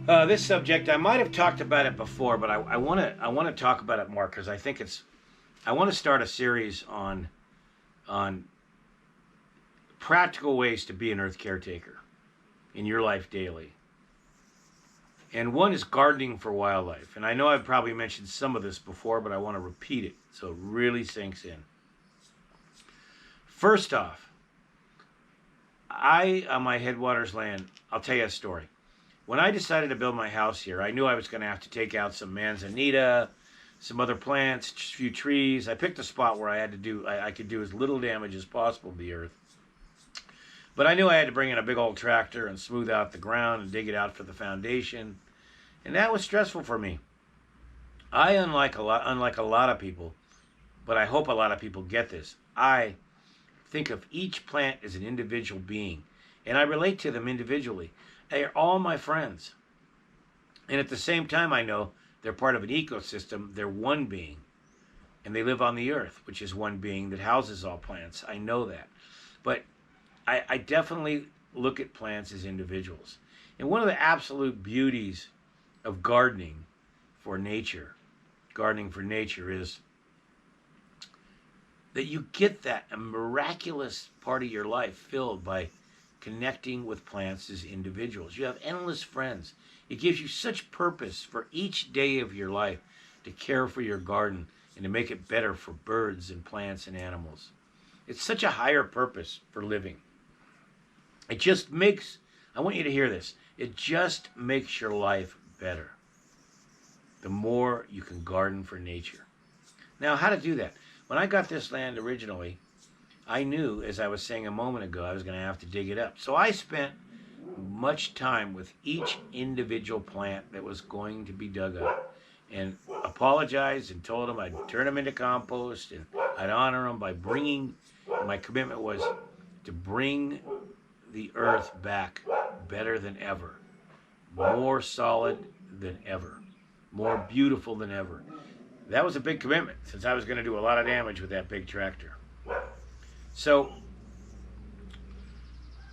This subject, I might have talked about it before, but I want to talk about it more because I think it's. I want to start a series on practical ways to be an earth caretaker in your life daily. And one is gardening for wildlife. And I know I've probably mentioned some of this before, but I want to repeat it so it really sinks in. First off, I, on my Headwaters land, I'll tell you a story. When I decided to build my house here, I knew I was going to have to take out some manzanita, some other plants, a few trees. I picked a spot where I could do as little damage as possible to the earth. But I knew I had to bring in a big old tractor and smooth out the ground and dig it out for the foundation. And that was stressful for me. Unlike a lot of people, but I hope a lot of people get this. I think of each plant as an individual being, and I relate to them individually. They are all my friends. And at the same time, I know they're part of an ecosystem. They're one being, and they live on the earth, which is one being that houses all plants. I know that. But I definitely look at plants as individuals. And one of the absolute beauties of gardening for nature is that you get that a miraculous part of your life filled by connecting with plants as individuals. You have endless friends. It gives you such purpose for each day of your life to care for your garden and to make it better for birds and plants and animals. It's such a higher purpose for living. It just makes, I want you to hear this, it just makes your life better the more you can garden for nature. Now, how to do that? When I got this land originally, I knew, as I was saying a moment ago, I was going to have to dig it up. So I spent much time with each individual plant that was going to be dug up and apologized and told them I'd turn them into compost and I'd honor them by my commitment was to bring the earth back better than ever, more solid than ever, more beautiful than ever. That was a big commitment since I was going to do a lot of damage with that big tractor. So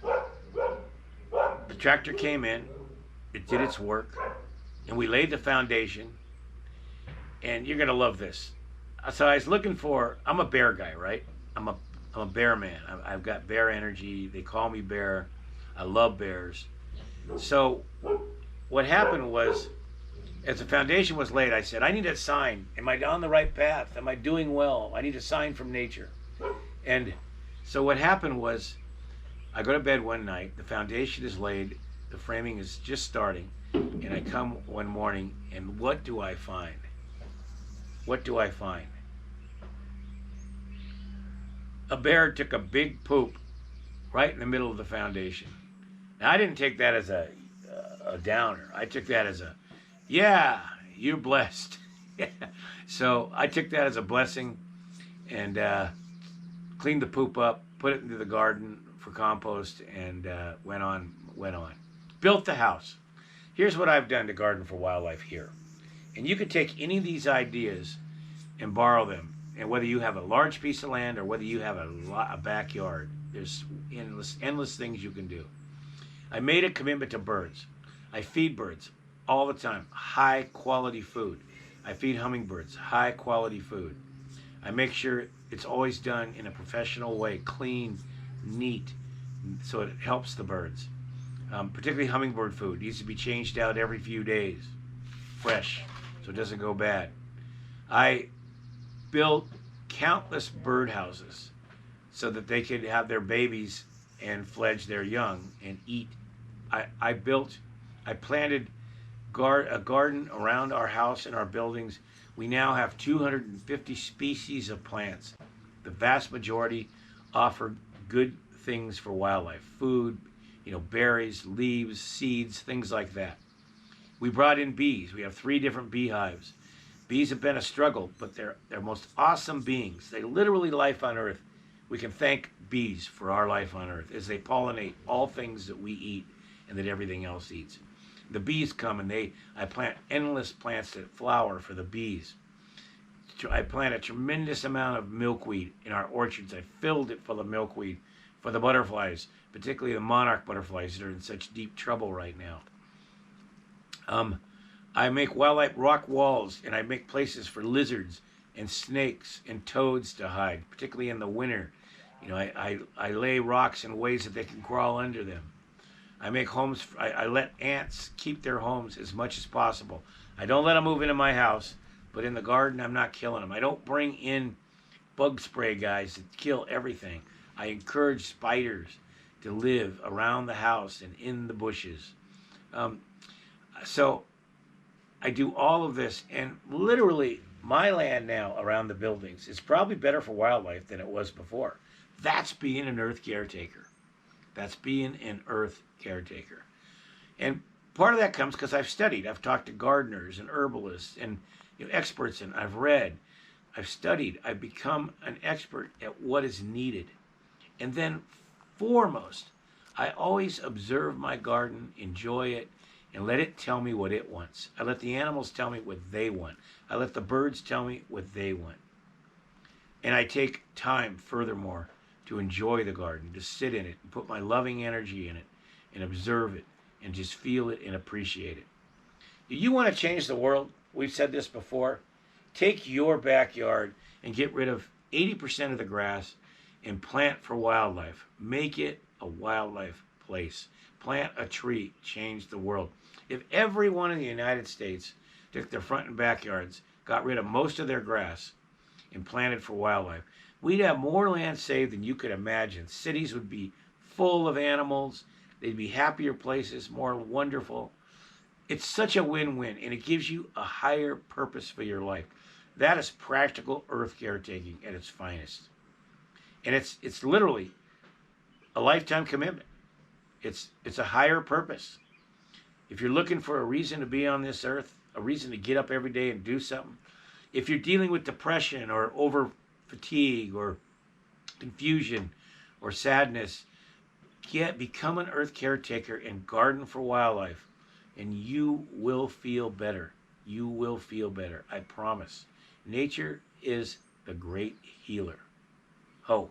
the tractor came in, it did its work, and we laid the foundation. And you're going to love this. So I was looking for, I'm a bear guy, right? I'm a bear man. I've got bear energy. They call me bear. I love bears. So what happened was, as the foundation was laid, I said, I need a sign. Am I on the right path? Am I doing well? I need a sign from nature. And so what happened was, I go to bed one night, the foundation is laid, the framing is just starting, and I come one morning, and what do I find? What do I find? A bear took a big poop right in the middle of the foundation. Now, I didn't take that as a downer. I took that as yeah, you're blessed. So I took that as a blessing and cleaned the poop up, put it into the garden for compost, and went on. Built the house. Here's what I've done to garden for wildlife here. And you could take any of these ideas and borrow them. And whether you have a large piece of land or whether you have a backyard, there's endless things you can do. I made a commitment to birds. I feed birds all the time, high quality food. I feed hummingbirds, high quality food. I make sure it's always done in a professional way, clean, neat, so it helps the birds. Particularly hummingbird food needs to be changed out every few days, fresh, so it doesn't go bad. I built countless birdhouses so that they could have their babies and fledge their young and eat. I planted a garden around our house and our buildings. We now have 250 species of plants. The vast majority offer good things for wildlife, food, berries, leaves, seeds, things like that. We brought in bees. We have 3 different beehives. Bees have been a struggle, but they're most awesome beings. They literally life on Earth. We can thank bees for our life on Earth as they pollinate all things that we eat and that everything else eats. The bees come and I plant endless plants that flower for the bees. I plant a tremendous amount of milkweed in our orchards. I filled it full of milkweed for the butterflies, particularly the monarch butterflies that are in such deep trouble right now. Um, I make wildlife rock walls, and I make places for lizards and snakes and toads to hide, particularly in the winter. I lay rocks in ways that they can crawl under them. I make homes. I let ants keep their homes as much as possible. I don't let them move into my house, but in the garden, I'm not killing them. I don't bring in bug spray guys that kill everything. I encourage spiders to live around the house and in the bushes. Um, so I do all of this, and literally, my land now around the buildings is probably better for wildlife than it was before. That's being an earth caretaker. That's being an earth caretaker. And part of that comes because I've studied. I've talked to gardeners and herbalists and experts, and I've read, I've studied. I've become an expert at what is needed. And then, foremost, I always observe my garden, enjoy it, and let it tell me what it wants. I let the animals tell me what they want. I let the birds tell me what they want. And I take time, furthermore, to enjoy the garden, to sit in it, and put my loving energy in it, and observe it, and just feel it and appreciate it. Do you want to change the world? We've said this before. Take your backyard and get rid of 80% of the grass and plant for wildlife. Make it a wildlife place. Plant a tree. Change the world. If everyone in the United States took their front and backyards, got rid of most of their grass, and planted for wildlife, we'd have more land saved than you could imagine. Cities would be full of animals. They'd be happier places, more wonderful. It's such a win-win, and it gives you a higher purpose for your life. That is practical earth caretaking at its finest. And it's literally a lifetime commitment. It's a higher purpose. If you're looking for a reason to be on this earth, a reason to get up every day and do something, if you're dealing with depression or over fatigue or confusion or sadness, become an earth caretaker and garden for wildlife, and you will feel better. You will feel better. I promise. Nature is the great healer. Ho.